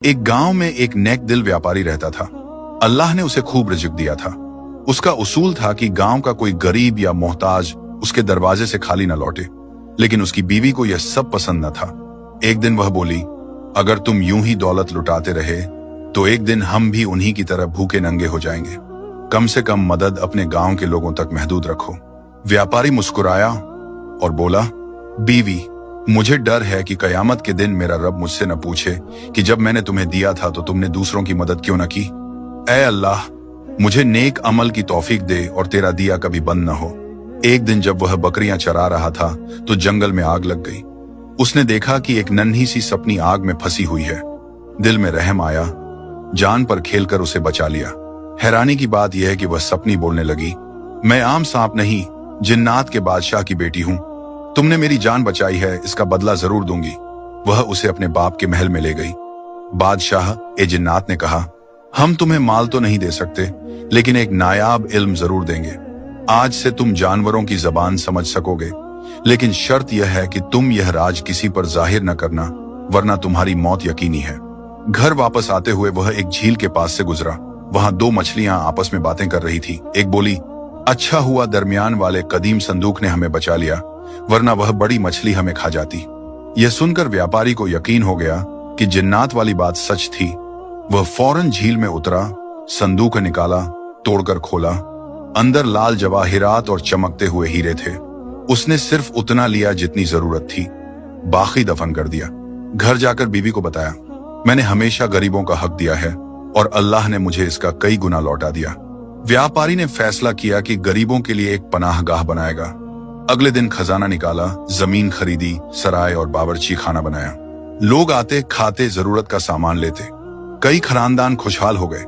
एक गांव में एक नेक दिल व्यापारी रहता था। अल्लाह ने उसे खूब रिज़्क दिया था। उसका उसूल था कि गांव का कोई गरीब या मोहताज उसके दरवाजे से खाली न लौटे। लेकिन उसकी बीवी को यह सब पसंद न था। एक दिन वह बोली, अगर तुम यूं ही दौलत लुटाते रहे तो एक दिन हम भी उन्हीं की तरह भूखे नंगे हो जाएंगे। कम से कम मदद अपने गांव के लोगों तक महदूद रखो। व्यापारी मुस्कुराया और बोला, बीवी, मुझे डर है कि कयामत के दिन मेरा रब मुझसे न पूछे कि जब मैंने तुम्हें दिया था तो तुमने दूसरों की मदद क्यों न की। ऐ अल्लाह, मुझे नेक अमल की तौफीक दे और तेरा दिया कभी बंद न हो। एक दिन जब वह बकरियां चरा रहा था तो जंगल में आग लग गई। उसने देखा कि एक नन्ही सी सपनी आग में फंसी हुई है। दिल में रहम आया, जान पर खेलकर उसे बचा लिया। हैरानी की बात यह है कि वह सपनी बोलने लगी, मैं आम सांप नहीं, जिन्नात के बादशाह की बेटी हूं। तुमने मेरी जान बचाई है, इसका बदला जरूर दूंगी। वह उसे अपने बाप के महल में ले गई। बादशाह ए जिन्नात ने कहा, हम तुम्हें माल तो नहीं दे सकते, लेकिन एक नायाब इल्म जरूर देंगे। आज से तुम जानवरों की जबान समझ सकोगे, लेकिन शर्त यह है कि तुम यह राज किसी पर जाहिर न करना, वरना तुम्हारी मौत यकीनी है। घर वापस आते हुए वह एक झील के पास से गुजरा। वहां दो मछलियां आपस में बातें कर रही थी। एक बोली, अच्छा हुआ दरमियान वाले कदीम संदूक ने हमें बचा लिया, वरना वह बड़ी मछली हमें खा जाती। यह सुनकर व्यापारी को यकीन हो गया कि जिन्नात वाली बात सच थी। वह फौरन झील में उतरा, संदूक निकाला, तोड़कर खोला। अंदर लाल जवाहिरात और चमकते हुए हीरे थे। उसने सिर्फ उतना लिया जितनी जरूरत थी, बाकी दफन कर दिया। घर जाकर बीवी को बताया, मैंने हमेशा गरीबों का हक दिया है और अल्लाह ने मुझे इसका कई गुना लौटा दिया। व्यापारी ने फैसला किया कि गरीबों के लिए एक पनाहगाह बनाएगा। अगले दिन खजाना निकाला, जमीन खरीदी, सराय और बावर्ची खाना बनाया। लोग आते, खाते, जरूरत का सामान लेते। कई खानदान खुशहाल हो गए।